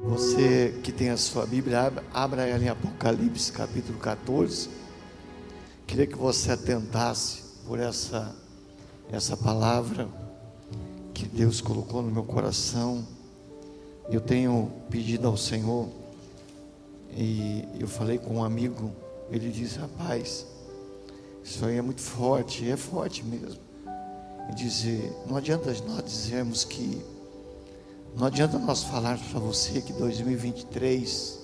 Você que tem a sua Bíblia, abra ela em Apocalipse capítulo 14. Queria que você atentasse por essa palavra que Deus colocou no meu coração. Eu tenho pedido ao Senhor, e eu falei com um amigo, ele disse: rapaz, isso aí é muito forte, e é forte mesmo. E dizer, não adianta nós dizermos que, não adianta nós falarmos para você que 2023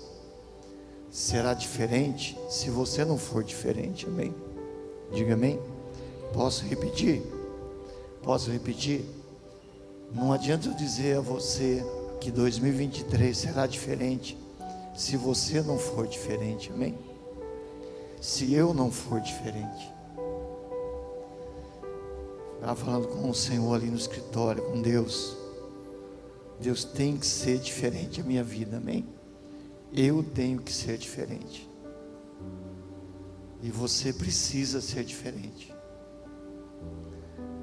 será diferente, se você não for diferente, amém? Diga amém. Posso repetir? Não adianta eu dizer a você que 2023 será diferente, se você não for diferente, amém? Se eu não for diferente. Estava falando com o Senhor ali no escritório, com Deus. Deus tem que ser diferente a minha vida, amém? Eu tenho que ser diferente. E você precisa ser diferente.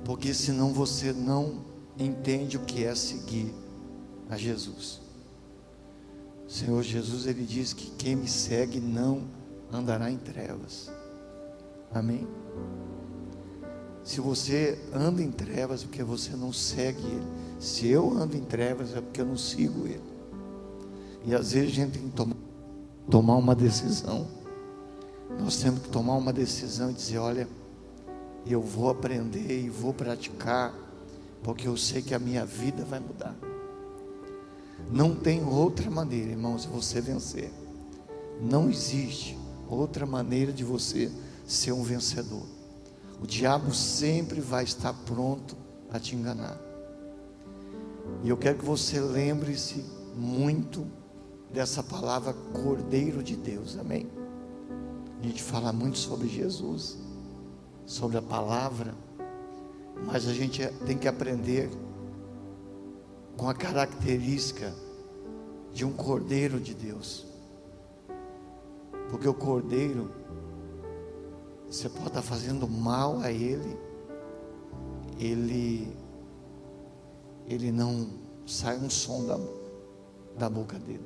Porque senão você não entende o que é seguir a Jesus. O Senhor Jesus, Ele diz que quem me segue não andará em trevas. Amém? Se você anda em trevas, é porque você não segue Ele. Se eu ando em trevas, é porque eu não sigo Ele. E às vezes a gente tem que tomar uma decisão. Nós temos que tomar uma decisão e dizer: olha, eu vou aprender e vou praticar, porque eu sei que a minha vida vai mudar. Não tem outra maneira, irmãos, de você vencer. Não existe outra maneira de você ser um vencedor. O diabo sempre vai estar pronto a te enganar. E eu quero que você lembre-se muito dessa palavra Cordeiro de Deus, amém? A gente fala muito sobre Jesus, sobre a palavra, mas a gente tem que aprender com a característica de um Cordeiro de Deus. Porque o Cordeiro, você pode estar fazendo mal a ele não sai um som da boca dele.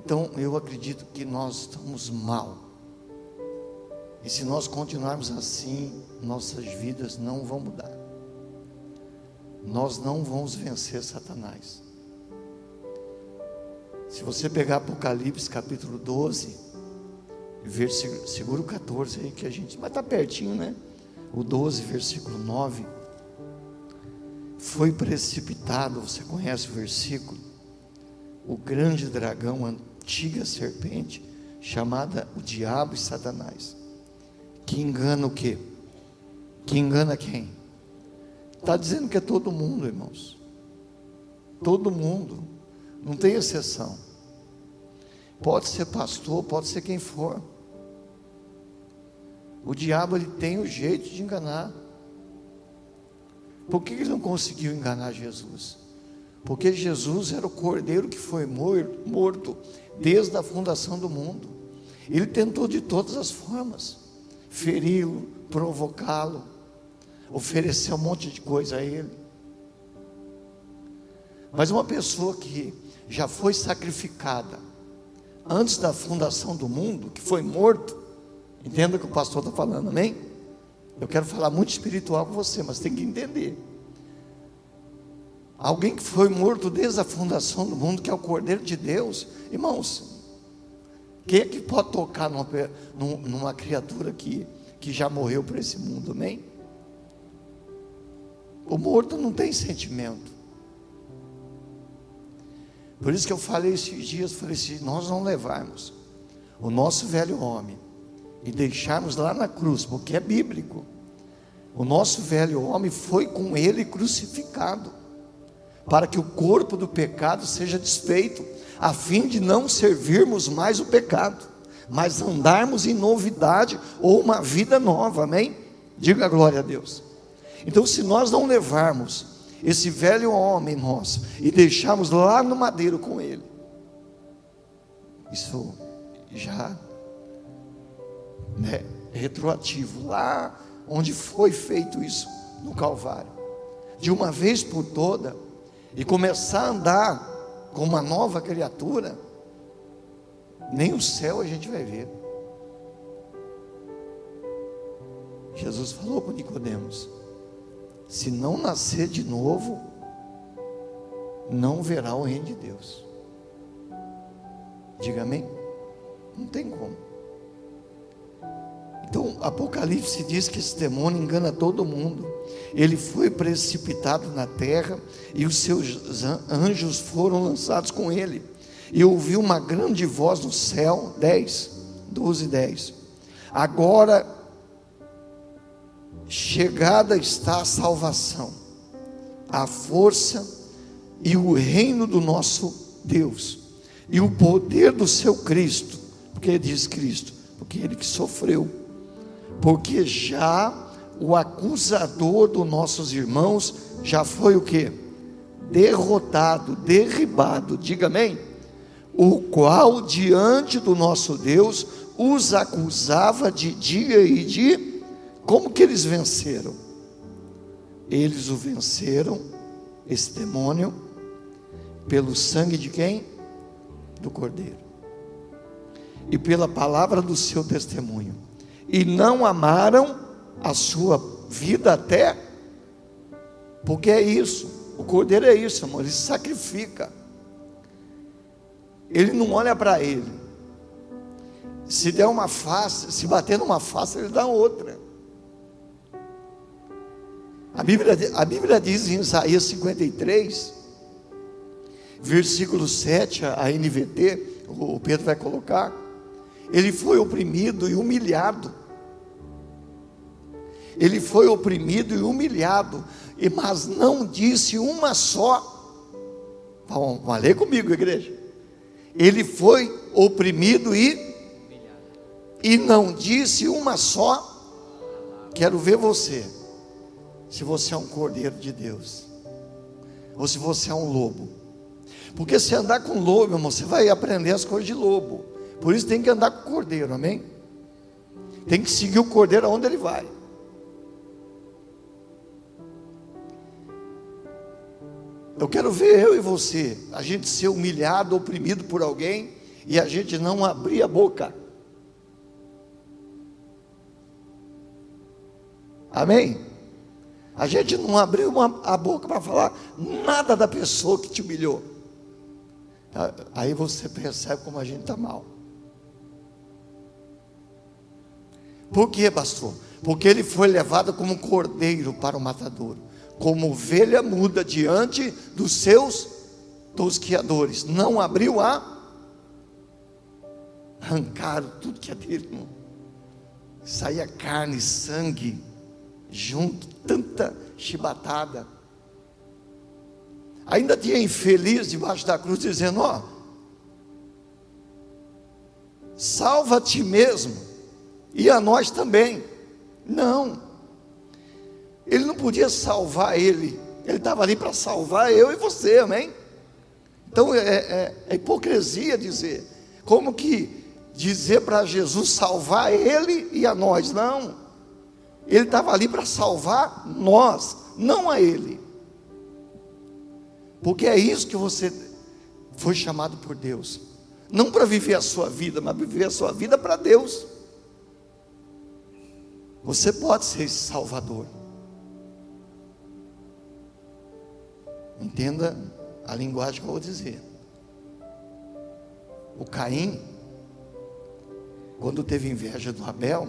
Então eu acredito que nós estamos mal, e se nós continuarmos assim, nossas vidas não vão mudar. Nós não vamos vencer Satanás. Se você pegar Apocalipse capítulo 12, segura o 14 aí que a gente, mas está pertinho, né? O 12, versículo 9. Foi precipitado, você conhece o versículo, o grande dragão, a antiga serpente, chamada o diabo e Satanás, que engana o quê? Que engana quem? Está dizendo que é todo mundo, irmãos. Todo mundo, não tem exceção. Pode ser pastor, pode ser quem for. O diabo, ele tem o jeito de enganar. Por que ele não conseguiu enganar Jesus? Porque Jesus era o cordeiro que foi morto desde a fundação do mundo. Ele tentou de todas as formas feri-lo, provocá-lo, oferecer um monte de coisa a ele. Mas uma pessoa que já foi sacrificada antes da fundação do mundo, que foi morto, entenda o que o pastor está falando, amém? Eu quero falar muito espiritual com você, mas tem que entender. Alguém que foi morto desde a fundação do mundo, que é o Cordeiro de Deus, irmãos, quem é que pode tocar numa criatura que já morreu para esse mundo, amém? O morto não tem sentimento. Por isso que eu falei esses dias, se nós não levarmos o nosso velho homem e deixarmos lá na cruz, porque é bíblico, o nosso velho homem foi com ele crucificado, para que o corpo do pecado seja desfeito, a fim de não servirmos mais o pecado, mas andarmos em novidade ou uma vida nova, amém? Diga glória a Deus. Então, se nós não levarmos esse velho homem nosso e deixarmos lá no madeiro com ele, isso já retroativo, lá onde foi feito isso, no Calvário, de uma vez por toda, e começar a andar como uma nova criatura, nem o céu a gente vai ver. Jesus falou com Nicodemos: se não nascer de novo, não verá o reino de Deus. Diga amém? Não tem como. Então, Apocalipse diz que esse demônio engana todo mundo. Ele foi precipitado na terra e os seus anjos foram lançados com ele. E ouviu uma grande voz no céu, 12:10. Agora, chegada está a salvação, a força e o reino do nosso Deus, e o poder do seu Cristo. Porque diz Cristo? Porque ele que sofreu. Porque já o acusador dos nossos irmãos já foi o quê? Derrotado, derribado, diga amém? O qual diante do nosso Deus os acusava de dia e de... Como que eles venceram? Eles o venceram, esse demônio, pelo sangue de quem? Do Cordeiro, e pela palavra do seu testemunho, e não amaram a sua vida até, porque é isso, o Cordeiro é isso, amor, ele sacrifica, ele não olha para ele, se der uma face, se bater numa face, ele dá outra. A Bíblia diz em Isaías 53, versículo 7, a NVT, o Pedro vai colocar: ele foi oprimido e humilhado. Ele foi oprimido e humilhado, mas não disse uma só. Vamos ler comigo, igreja. Ele foi oprimido e não disse uma só. Quero ver você, se você é um cordeiro de Deus, ou se você é um lobo. Porque se andar com lobo, meu irmão, você vai aprender as coisas de lobo. Por isso tem que andar com o cordeiro, amém? Tem que seguir o cordeiro aonde ele vai. Eu quero ver eu e você, a gente ser humilhado, oprimido por alguém, e a gente não abrir a boca. Amém? A gente não abriu a boca para falar nada da pessoa que te humilhou. Aí você percebe como a gente está mal. Por quê, pastor? Porque ele foi levado como cordeiro para o matadouro, como ovelha muda diante dos seus tosqueadores. Não abriu arrancaram tudo que é dele, irmão. Saía carne, sangue junto, tanta chibatada. Ainda tinha infeliz debaixo da cruz dizendo: ó, salva a ti mesmo e a nós também. Não, ele não podia salvar ele estava ali para salvar eu e você, amém? Então é hipocrisia dizer, como que dizer para Jesus salvar ele e a nós? Não, ele estava ali para salvar nós, não a ele. Porque é isso que você foi chamado por Deus. Não para viver a sua vida, mas viver a sua vida para Deus. Você pode ser esse salvador. Entenda a linguagem que eu vou dizer. O Caim, quando teve inveja do Abel,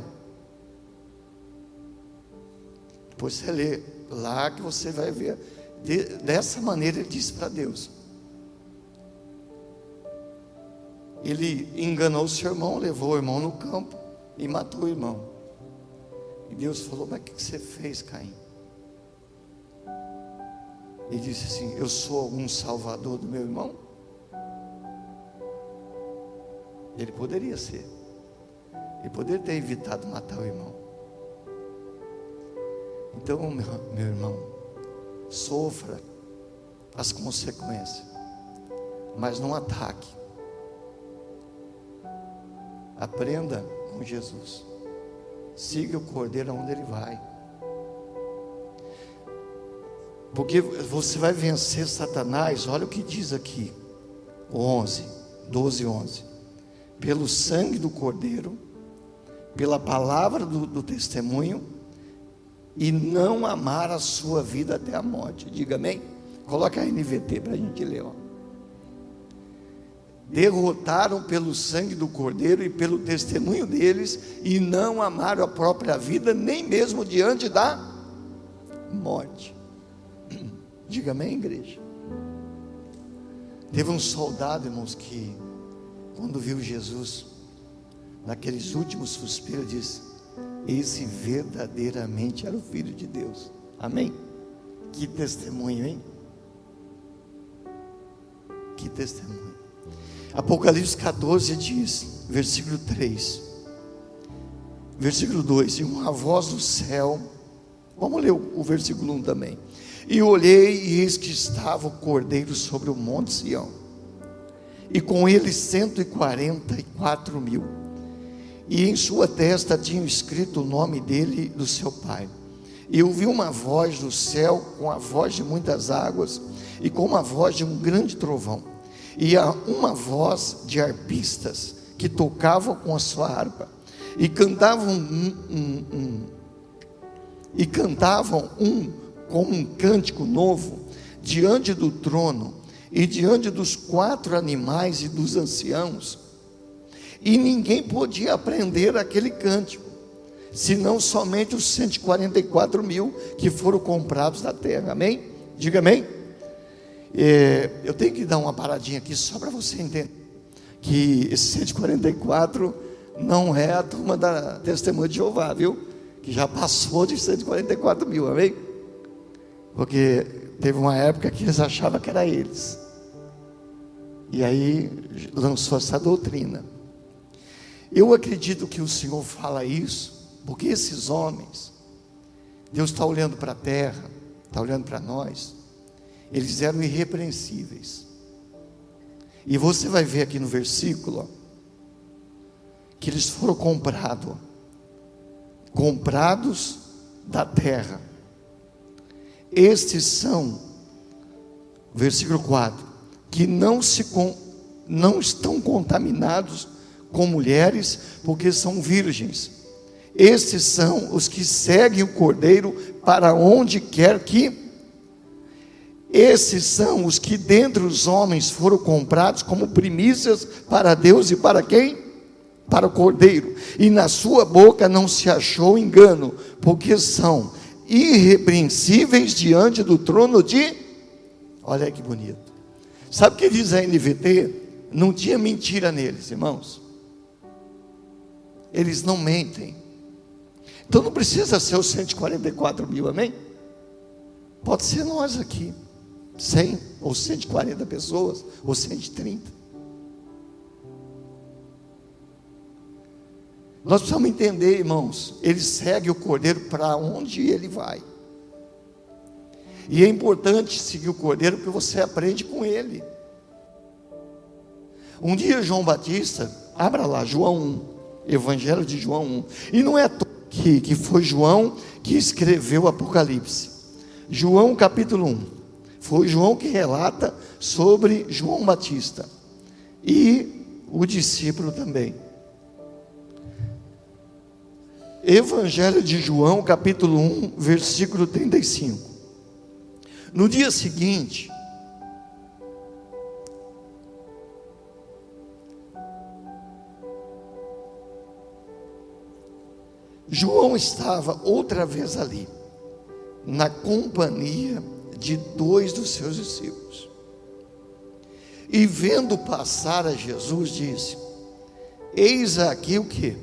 depois você lê lá que você vai ver. Dessa maneira ele disse para Deus. Ele enganou o seu irmão, levou o irmão no campo e matou o irmão. E Deus falou: mas o que você fez, Caim? Ele disse assim: eu sou algum salvador do meu irmão? Ele poderia ser. Ele poderia ter evitado matar o irmão. Então, meu irmão, sofra as consequências, mas não ataque. Aprenda com Jesus. Siga o cordeiro aonde ele vai. Porque você vai vencer Satanás. Olha o que diz aqui, 12:11. Pelo sangue do Cordeiro, pela palavra do testemunho, e não amar a sua vida até a morte. Diga amém. Coloca a NVT para a gente ler, ó. Derrotaram pelo sangue do Cordeiro e pelo testemunho deles, e não amaram a própria vida, nem mesmo diante da morte. Diga amém, igreja. Teve um soldado, irmãos, que quando viu Jesus, naqueles últimos suspiros, disse: esse verdadeiramente era o Filho de Deus. Amém? Que testemunho, hein? Que testemunho. Apocalipse 14 diz, versículo 3, versículo 2: e uma voz do céu, vamos ler o versículo 1 também. E olhei, e eis que estava o Cordeiro sobre o monte Sião, e com ele 144.000, e em sua testa tinham escrito o nome dele e do seu pai. E eu vi uma voz do céu, com a voz de muitas águas, e com a voz de um grande trovão, e há uma voz de harpistas que tocavam com a sua harpa, e cantavam como um cântico novo diante do trono e diante dos 4 animais e dos anciãos. E ninguém podia aprender aquele cântico, senão somente os 144.000 que foram comprados da terra. Amém? Diga amém. Eu tenho que dar uma paradinha aqui só para você entender que esse 144 não é a turma da Testemunha de Jeová, viu? Que já passou de 144.000, amém? Porque teve uma época que eles achavam que era eles, e aí lançou essa doutrina. Eu acredito que o Senhor fala isso porque esses homens, Deus está olhando para a terra, está olhando para nós. Eles eram irrepreensíveis. E você vai ver aqui no versículo, ó, que eles foram comprados da terra. Estes são, versículo 4, que não estão contaminados com mulheres, porque são virgens. Estes são os que seguem o Cordeiro para onde quer que. Esses são os que dentre os homens foram comprados como primícias para Deus e para quem? Para o Cordeiro. E na sua boca não se achou engano, porque são irrepreensíveis diante do trono de... Olha aí que bonito. Sabe o que diz a NVT? Não tinha mentira neles, irmãos. Eles não mentem. Então não precisa ser os 144.000, amém? Pode ser nós aqui, 100 ou 140 pessoas, ou 130. Nós precisamos entender, irmãos, ele segue o Cordeiro para onde ele vai. E é importante seguir o Cordeiro porque você aprende com ele. Um dia João Batista, abra lá, João 1, Evangelho de João 1. E não é que foi João que escreveu o Apocalipse. João capítulo 1. Foi João que relata sobre João Batista. E o discípulo também. Evangelho de João capítulo 1, versículo 35. No dia seguinte, João estava outra vez ali, na companhia de 2 dos seus discípulos. E vendo passar a Jesus, disse: eis aqui o que?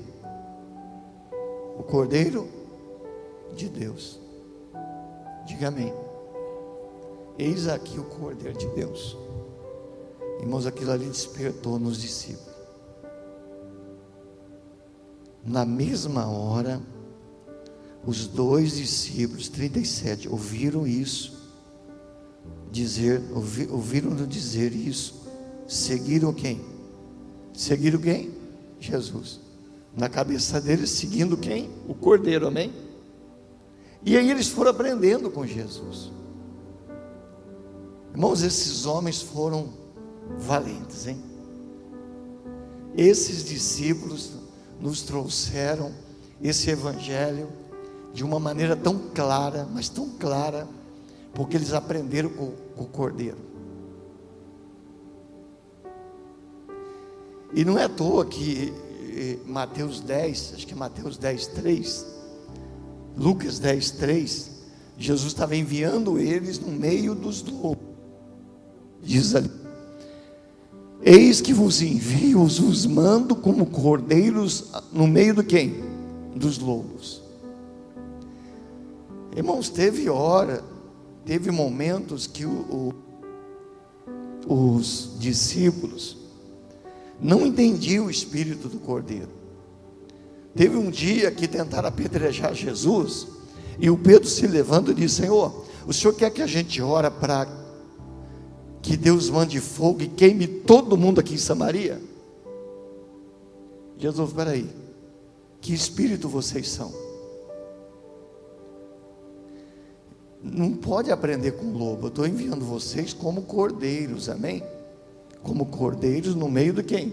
O Cordeiro de Deus. Diga amém. Eis aqui o Cordeiro de Deus. Irmãos, aquilo ali despertou nos discípulos. Na mesma hora, os 2 discípulos, 37, ouviram isso, ouviram-no dizer isso, seguiram quem? Seguiram quem? Jesus. Na cabeça deles, seguindo quem? O Cordeiro, amém? E aí eles foram aprendendo com Jesus. Irmãos, esses homens foram valentes, hein? Esses discípulos nos trouxeram esse evangelho de uma maneira tão clara, mas tão clara, porque eles aprenderam com o Cordeiro. E não é à toa que Mateus 10, acho que é Mateus 10, 3, Lucas 10, 3, Jesus estava enviando eles no meio dos lobos. Diz ali: eis que vos envio, os mando como cordeiros no meio do quem? Dos lobos. Irmãos, teve momentos que os discípulos não entendiam o espírito do Cordeiro. Teve um dia que tentaram apedrejar Jesus, e o Pedro se levanta e diz: Senhor, o Senhor quer que a gente ore para que Deus mande fogo e queime todo mundo aqui em Samaria? Jesus, espera aí, que espírito vocês são? Não pode aprender com lobo. Eu estou enviando vocês como cordeiros, amém? Como cordeiros no meio de quem?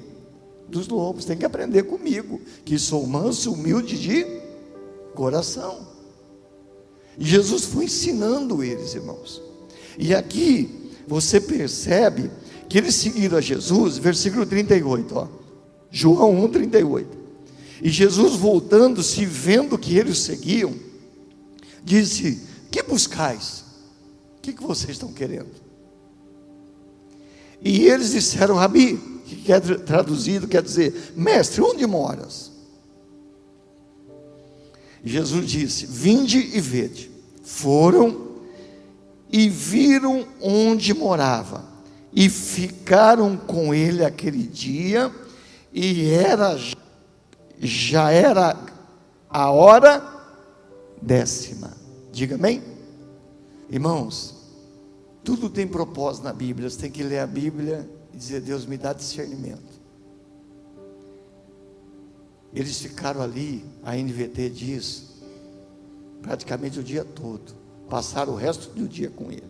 Dos lobos. Tem que aprender comigo, que sou manso e humilde de coração. E Jesus foi ensinando eles, irmãos. E aqui você percebe que eles seguiram a Jesus, versículo 38, ó, João 1, 38. E Jesus, voltando-se, vendo que eles seguiam, disse: que buscais? O que vocês estão querendo? E eles disseram: Rabi, que traduzido quer dizer: mestre, onde moras? E Jesus disse: vinde e vede. Foram e viram onde morava, e ficaram com ele aquele dia, e já era a hora 10ª. Diga amém? Irmãos, tudo tem propósito na Bíblia. Você tem que ler a Bíblia e dizer: Deus, me dá discernimento. Eles ficaram ali, a NVT diz, praticamente o dia todo. Passaram o resto do dia com ele.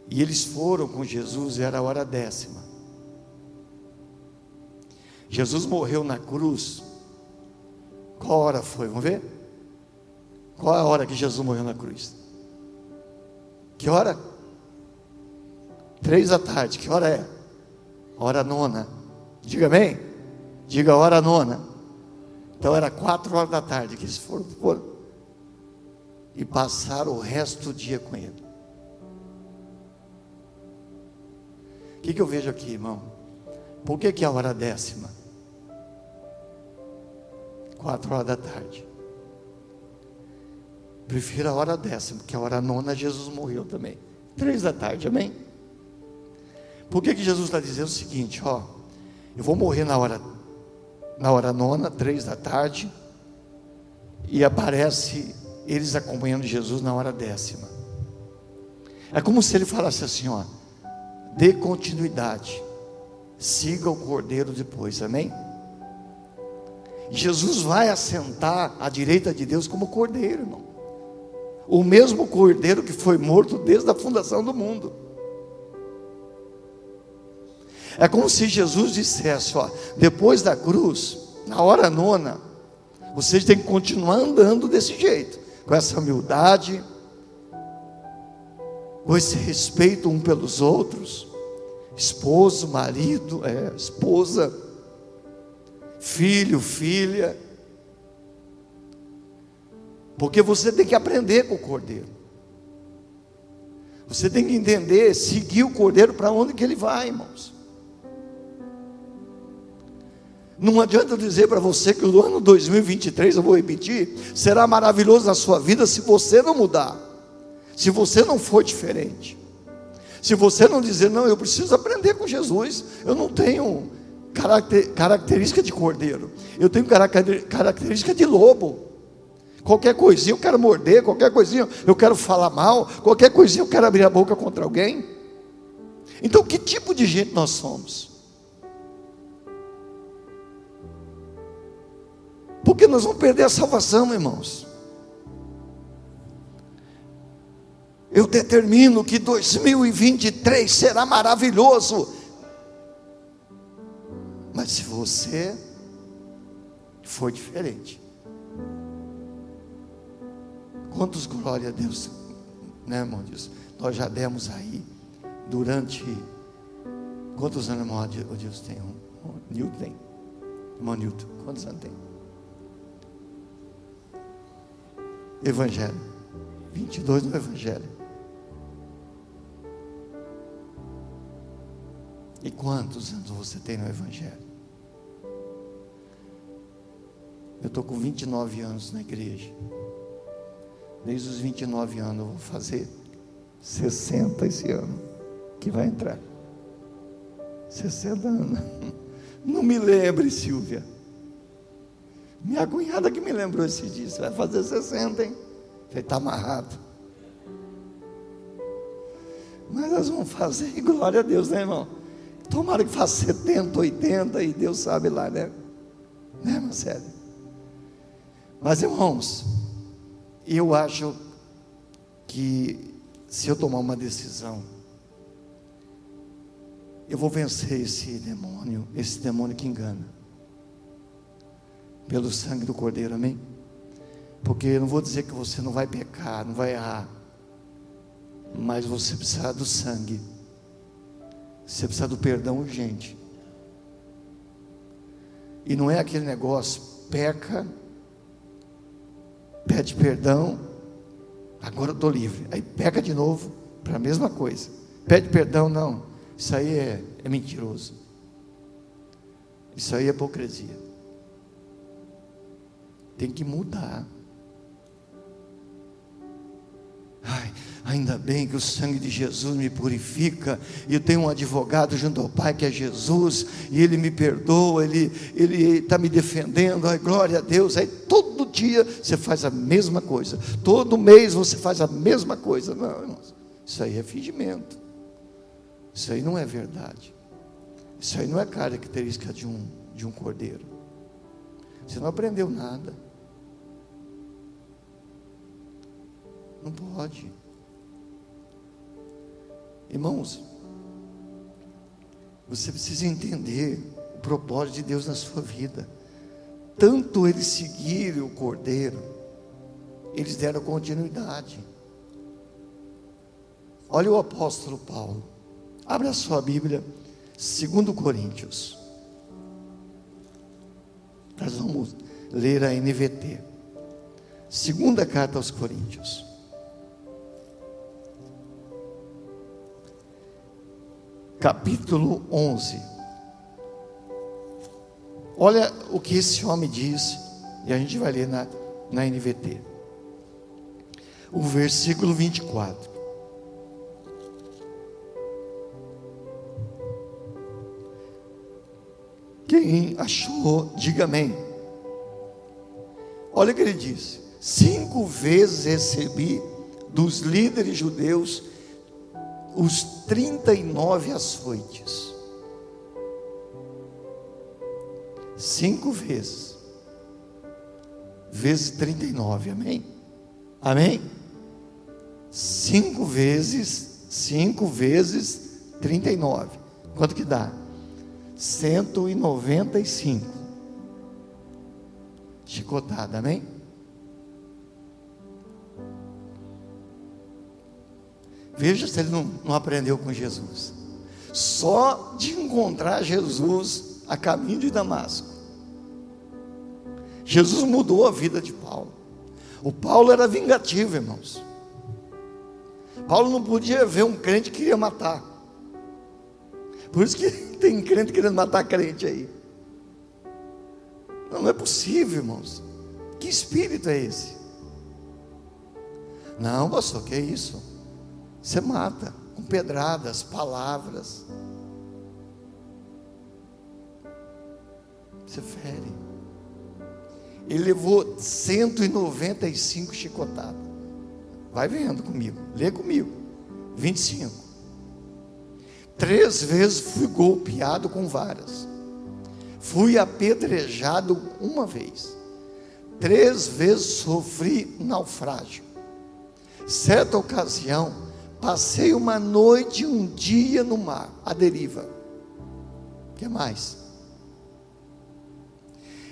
E eles foram com Jesus, era a hora 10ª. Jesus morreu na cruz. Qual hora foi? Vamos ver? Qual é a hora que Jesus morreu na cruz? Que hora? 3 da tarde. Que hora é? Hora 9ª. Diga amém? Diga hora 9ª. Então era 4 horas da tarde que eles foram e passaram o resto do dia com ele. O que eu vejo aqui, irmão? Por que é a hora 10ª? 4 horas da tarde. Prefiro a hora 10ª, porque a hora 9ª Jesus morreu também. 3 da tarde, amém? Por que Jesus está dizendo o seguinte, ó? Eu vou morrer na hora 9ª, 3 da tarde, e aparece eles acompanhando Jesus na hora 10ª. É como se ele falasse assim, ó: dê continuidade, siga o Cordeiro depois, amém? Jesus vai assentar à direita de Deus como Cordeiro, irmão. O mesmo Cordeiro que foi morto desde a fundação do mundo. É como se Jesus dissesse, ó: depois da cruz, na hora 9ª, vocês têm que continuar andando desse jeito, com essa humildade, com esse respeito um pelos outros, esposo, marido, esposa, filho, filha, porque você tem que aprender com o Cordeiro. Você tem que entender, seguir o Cordeiro para onde que ele vai, irmãos. Não adianta eu dizer para você que o ano 2023, eu vou repetir, será maravilhoso na sua vida se você não mudar, se você não for diferente, se você não dizer: não, eu preciso aprender com Jesus, eu não tenho característica de cordeiro, eu tenho característica de lobo. Qualquer coisinha eu quero morder, qualquer coisinha eu quero falar mal, qualquer coisinha eu quero abrir a boca contra alguém. Então, que tipo de gente nós somos? Porque nós vamos perder a salvação, irmãos. Eu determino que 2023 será maravilhoso. Mas se você for diferente, quantos glória a Deus, né, irmão Deus? Nós já demos aí durante quantos anos, irmão Deus tem? O Newton tem? Irmão Newton, quantos anos tem? Evangelho 22 no Evangelho. E quantos anos você tem no Evangelho? Eu estou com 29 anos na igreja. Desde os 29 anos eu vou fazer 60 esse ano, que vai entrar. 60 anos. Não me lembre, Silvia. Minha cunhada que me lembrou esse dia. Você vai fazer 60, hein? Você está amarrado. Mas nós vamos fazer, e glória a Deus, né, irmão? Tomara que faça 70, 80 e Deus sabe lá, né? Né, Marcelo? Mas, irmãos, eu acho que se eu tomar uma decisão, eu vou vencer esse demônio que engana, pelo sangue do Cordeiro, amém? Porque eu não vou dizer que você não vai pecar, não vai errar, mas você precisa do sangue, você precisa do perdão urgente. E não é aquele negócio, peca, pede perdão, agora eu estou livre, aí peca de novo, para a mesma coisa, pede perdão, não, isso aí é mentiroso, isso aí é hipocrisia, tem que mudar. Ainda bem que o sangue de Jesus me purifica, e eu tenho um advogado junto ao Pai que é Jesus, e Ele me perdoa, Ele está me defendendo, ai, glória a Deus. Aí todo dia você faz a mesma coisa, todo mês você faz a mesma coisa. Não, irmãos, isso aí é fingimento, isso aí não é verdade, isso aí não é característica de um cordeiro. Você não aprendeu nada, não pode. Irmãos, você precisa entender o propósito de Deus na sua vida. Tanto eles seguiram o Cordeiro, eles deram continuidade. Olha o apóstolo Paulo, abra a sua Bíblia, 2 Coríntios, nós vamos ler a NVT, segunda carta aos Coríntios, capítulo 11, olha o que esse homem disse, e a gente vai ler na NVT, o versículo 24, quem achou, diga amém. Olha o que ele diz: 5 vezes recebi dos líderes judeus os 39 açoites. 5 vezes 39, amém? Amém? 5 vezes 39, quanto que dá? 195 chicotada, amém? Veja se ele não aprendeu com Jesus. Só de encontrar Jesus a caminho de Damasco, Jesus mudou a vida de Paulo. O Paulo era vingativo, irmãos. Paulo não podia ver um crente que queria matar. Por isso que tem crente querendo matar crente aí. Não é possível, irmãos. Que espírito é esse? Não, pastor, que é isso? Você mata com pedradas, palavras. Você fere. Ele levou 195 chicotadas. Vai vendo comigo, lê comigo. 25. 3 vezes fui golpeado com varas. Fui apedrejado 1 vez. 3 vezes sofri naufrágio. Certa ocasião, passei uma noite e um dia no mar, à deriva. O que mais?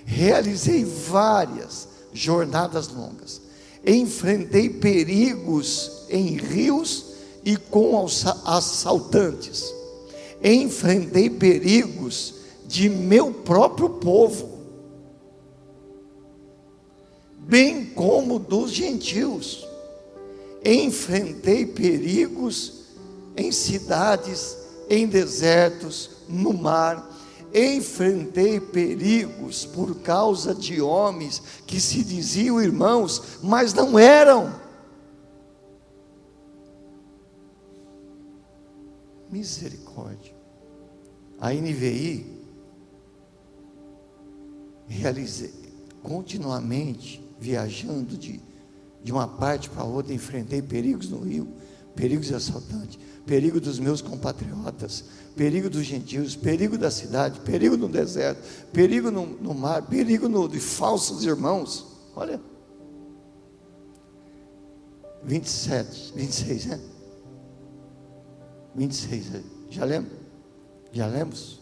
Realizei várias jornadas longas. Enfrentei perigos em rios e com assaltantes. Enfrentei perigos de meu próprio povo, bem como dos gentios. Enfrentei perigos em cidades, em desertos, no mar. Enfrentei perigos por causa de homens que se diziam irmãos, mas não eram. Misericórdia. A NVI realizei continuamente viajando de uma parte para outra, enfrentei perigos no rio, perigos de assaltantes, perigo dos meus compatriotas, perigo dos gentios, perigo da cidade, perigo no deserto, perigo no mar, perigo de falsos irmãos. Olha, 26, né? 26, já lembra? Já lemos?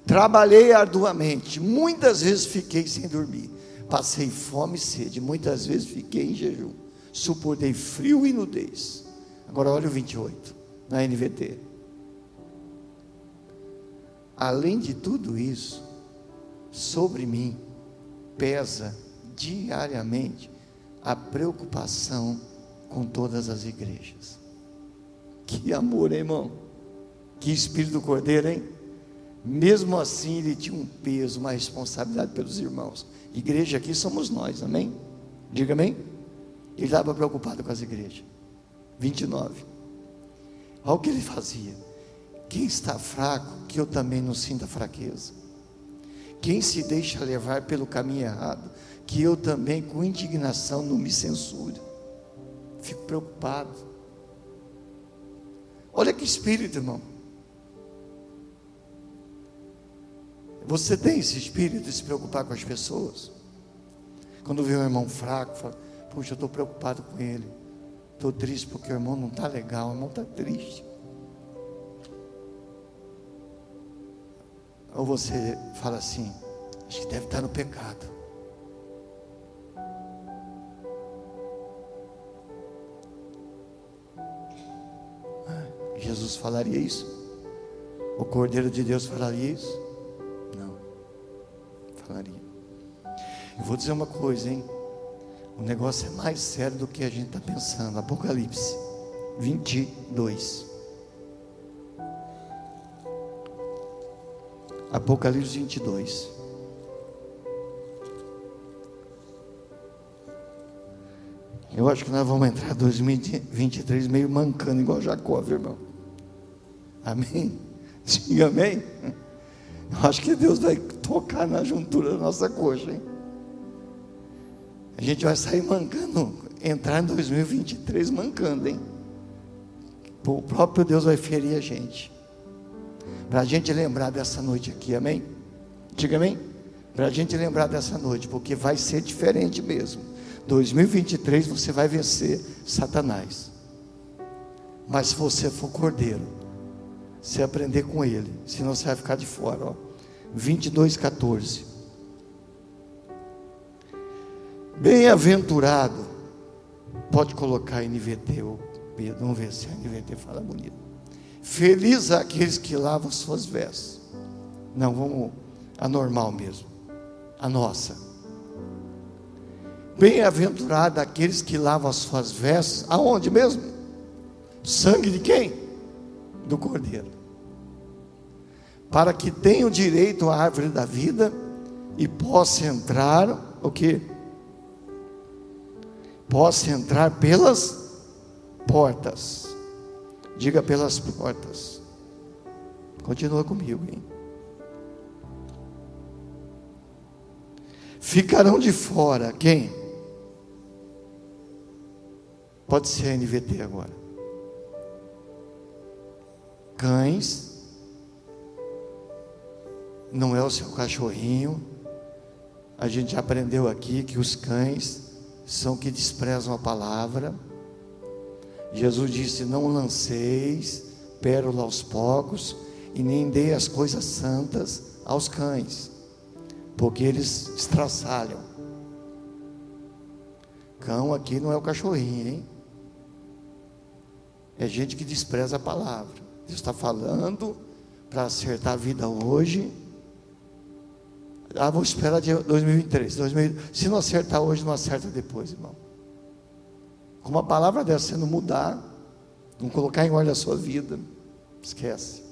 Trabalhei arduamente, muitas vezes fiquei sem dormir, passei fome e sede, muitas vezes fiquei em jejum, suportei frio e nudez. Agora olha o 28, na NVT. Além de tudo isso, sobre mim pesa diariamente a preocupação com todas as igrejas. Que amor, hein, irmão? Que espírito do Cordeiro, hein? Mesmo assim, ele tinha um peso, uma responsabilidade pelos irmãos. Igreja aqui somos nós, amém? Diga amém? Ele estava preocupado com as igrejas. 29. Olha o que ele fazia. Quem está fraco, que eu também não sinta fraqueza. Quem se deixa levar pelo caminho errado, que eu também com indignação não me censure. Fico preocupado. Olha que espírito, irmão. Você tem esse espírito de se preocupar com as pessoas? Quando vê um irmão fraco, fala: puxa, eu estou preocupado com ele, estou triste porque o irmão não está legal, o irmão está triste. Ou você fala assim: acho que deve estar no pecado. Jesus falaria isso? O Cordeiro de Deus falaria isso? Falaria. Eu vou dizer uma coisa, hein? O negócio é mais sério do que a gente está pensando. Apocalipse 22. Apocalipse 22. Eu acho que nós vamos entrar em 2023 meio mancando, igual Jacó, viu, irmão? Amém? Diga amém. Eu acho que Deus vai tocar na juntura da nossa coxa, hein? A gente vai sair mancando, entrar em 2023 mancando, hein? O próprio Deus vai ferir a gente, para a gente lembrar dessa noite aqui, amém? Diga amém? Para a gente lembrar dessa noite, porque vai ser diferente mesmo. 2023 você vai vencer Satanás, mas se você for cordeiro, se aprender com ele, senão você vai ficar de fora, ó. 22:14. Bem-aventurado, pode colocar NVT, ou vamos ver se a NVT fala bonito. Feliz aqueles que lavam suas vestes. Não, vamos a normal mesmo, a nossa. Bem-aventurado aqueles que lavam as suas vestes, aonde mesmo? Sangue de quem? Do Cordeiro. Para que tenham direito à árvore da vida e possa entrar, o quê? Possa entrar pelas portas. Diga pelas portas. Continua comigo, hein? Ficarão de fora, quem? Pode ser a NVT agora. Cães. Não é o seu cachorrinho. A gente já aprendeu aqui que os cães são que desprezam a palavra. Jesus disse: não lanceis pérola aos porcos, e nem dê as coisas santas aos cães, porque eles estraçalham. Cão aqui não é o cachorrinho, hein? É gente que despreza a palavra. Deus está falando para acertar a vida hoje. Vou esperar de 2023. Se não acertar hoje, não acerta depois, irmão. Com uma palavra dessa, você não mudar, não colocar em ordem a sua vida, esquece.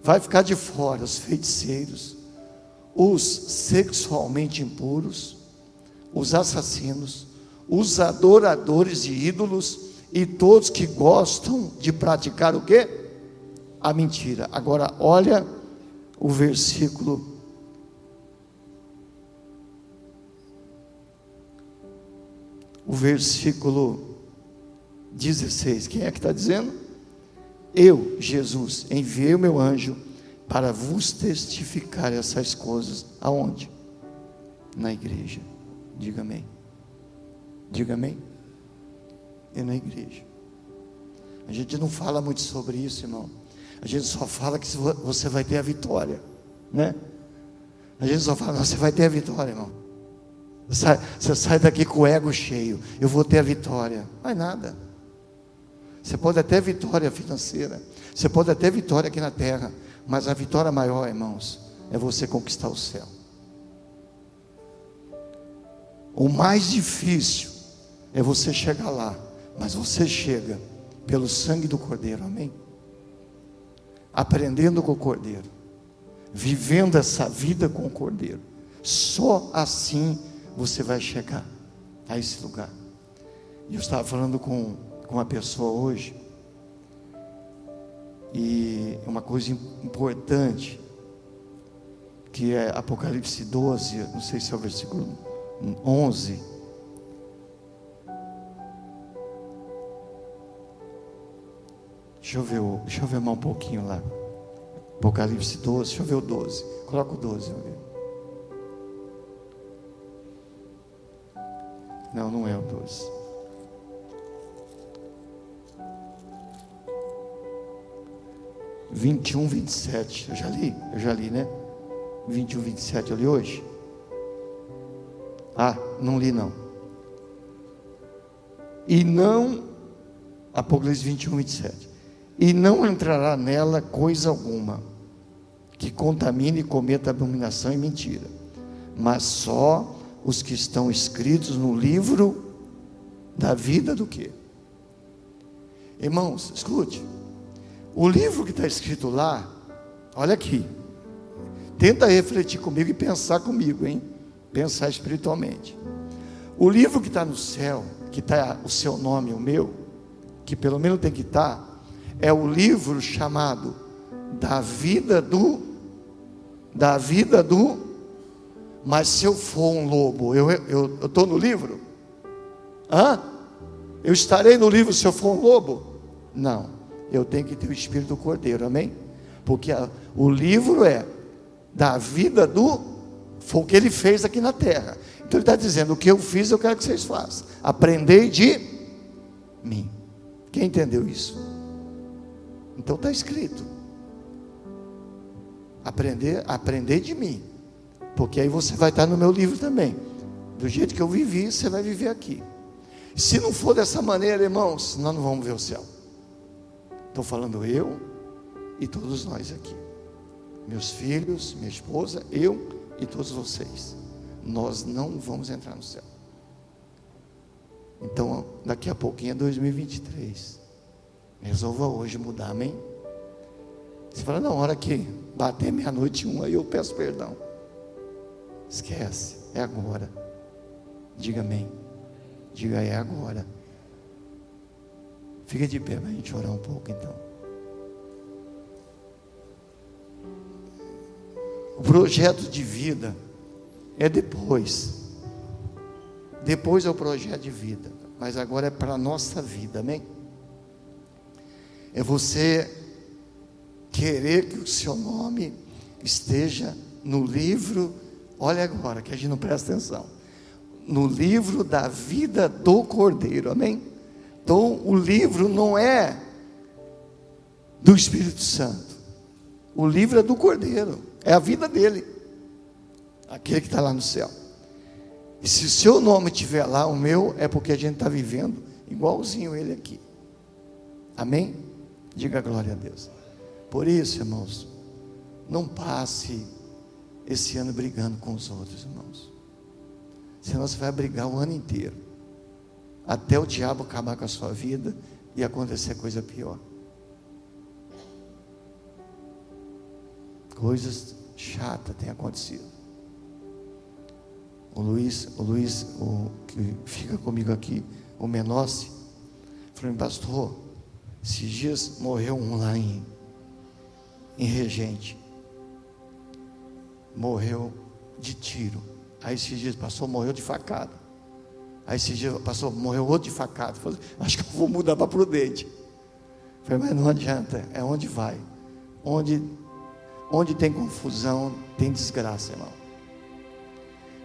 Vai ficar de fora os feiticeiros, os sexualmente impuros, os assassinos, os adoradores de ídolos e todos que gostam de praticar o quê? A mentira. Agora olha o versículo 16. Quem é que está dizendo? Eu, Jesus, enviei o meu anjo para vos testificar essas coisas. Aonde? Na igreja. Diga amém. Diga amém. É na igreja. A gente não fala muito sobre isso, irmão. A gente só fala que você vai ter a vitória, né? A gente só fala: você vai ter a vitória, irmão. Você sai daqui com o ego cheio: eu vou ter a vitória. Não é nada. Você pode até vitória financeira, você pode até vitória aqui na terra, mas a vitória maior, irmãos, é você conquistar o céu. O mais difícil é você chegar lá, mas você chega pelo sangue do Cordeiro, amém? Aprendendo com o Cordeiro, vivendo essa vida com o Cordeiro. Só assim você vai chegar a esse lugar. E eu estava falando com uma pessoa hoje, e uma coisa importante, que é Apocalipse 12, não sei se é o versículo 11. Deixa eu ver mais um pouquinho lá. Apocalipse 12, deixa eu ver o 12. Coloca o 12, eu ver. Não, não é o 12. (21, 27). Eu já li, né? 21, 27 eu li hoje. Não li não. E não, Apocalipse 21, 27. E não entrará nela coisa alguma que contamine e cometa abominação e mentira, mas só os que estão escritos no livro da vida do quê? Irmãos, escute. O livro que está escrito lá, olha aqui, tenta refletir comigo e pensar comigo, hein? Pensar espiritualmente. O livro que está no céu, que está o seu nome e o meu, que pelo menos tem que estar, é o livro chamado da vida do, mas se eu for um lobo, eu estou no livro? Eu estarei no livro se eu for um lobo? Não. Eu tenho que ter o Espírito do Cordeiro, amém? Porque o livro é da vida foi o que ele fez aqui na terra. Então ele está dizendo: o que eu fiz eu quero que vocês façam. Aprendei de mim. Quem entendeu isso? Então está escrito: aprender de mim, porque aí você vai estar no meu livro também. Do jeito que eu vivi, você vai viver aqui. Se não for dessa maneira, irmãos, nós não vamos ver o céu. Estou falando eu e todos nós aqui, meus filhos, minha esposa, eu e todos vocês. Nós não vamos entrar no céu. Então daqui a pouquinho é 2023. Resolva hoje mudar, amém? Você fala: na hora que bater meia-noite 1, aí eu peço perdão. Esquece, é agora. Diga amém. Diga: é agora. Fica de pé para a gente orar um pouco então. O projeto de vida é depois. Depois é o projeto de vida, mas agora é para a nossa vida, amém? É você querer que o seu nome esteja no livro, olha agora que a gente não presta atenção, no livro da vida do Cordeiro, amém? Então o livro não é do Espírito Santo, o livro é do Cordeiro, é a vida dele, aquele que está lá no céu. E se o seu nome estiver lá, o meu, é porque a gente está vivendo igualzinho ele aqui. Amém? Diga glória a Deus. Por isso, irmãos, não passe esse ano brigando com os outros, irmãos. Senão você vai brigar o ano inteiro, até o diabo acabar com a sua vida e acontecer coisa pior. Coisas chatas têm acontecido. O Luiz, o que fica comigo aqui, o Menossi, falou: pastor, esses dias morreu um lá em Regente, morreu de tiro. Aí esses dias passou, morreu de facada. Aí esses dias passou, morreu outro de facada. Falei: acho que eu vou mudar para Prudente. Falei: mas não adianta, é onde vai. Onde tem confusão, tem desgraça, irmão.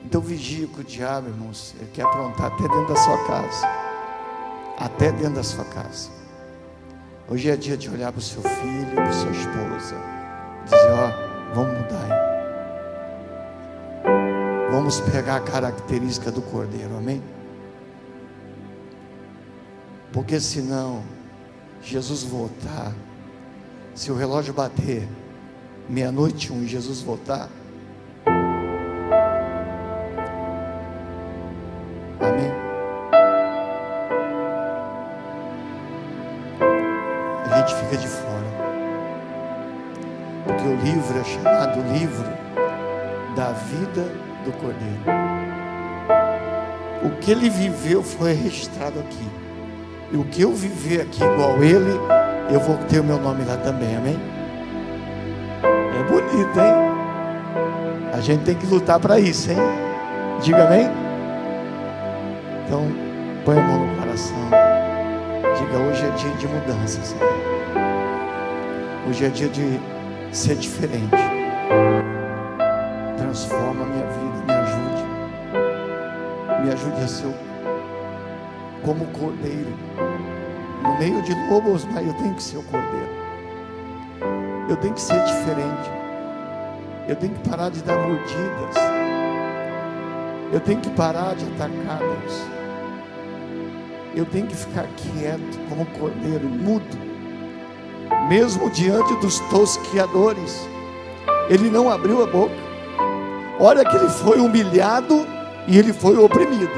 Então vigie com o diabo, irmãos. Ele quer aprontar até dentro da sua casa. Até dentro da sua casa. Hoje é dia de olhar para o seu filho, para a sua esposa, dizer: ó, vamos mudar, hein? Vamos pegar a característica do Cordeiro, amém? Porque senão, Jesus voltar, se o relógio bater 00:01 e Jesus voltar, amém? A gente fica de fora, porque o livro é chamado livro da vida do Cordeiro. O que ele viveu foi registrado aqui, e o que eu viver aqui igual ele, eu vou ter o meu nome lá também, amém? É bonito, hein? A gente tem que lutar para isso, hein? Diga amém? Então, põe a mão no coração. Diga: hoje é dia de mudança, Senhor. Hoje é dia de ser diferente. Transforma a minha vida, me ajude. Me ajude a ser como cordeiro. No meio de lobos, mas eu tenho que ser o cordeiro. Eu tenho que ser diferente. Eu tenho que parar de dar mordidas. Eu tenho que parar de atacar Deus. Eu tenho que ficar quieto como cordeiro, mudo. Mesmo diante dos tosqueadores, ele não abriu a boca. Olha que ele foi humilhado e ele foi oprimido.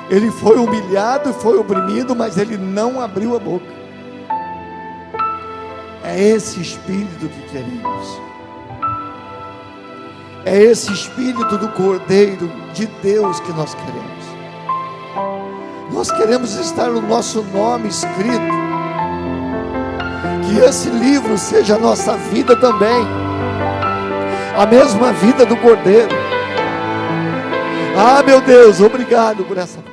Ele foi humilhado e foi oprimido, mas ele não abriu a boca. É esse espírito que queremos. É esse espírito do Cordeiro de Deus que nós queremos. Nós queremos estar o nosso nome escrito. Que esse livro seja a nossa vida também. A mesma vida do Cordeiro. Ah, meu Deus, obrigado por essa palavra.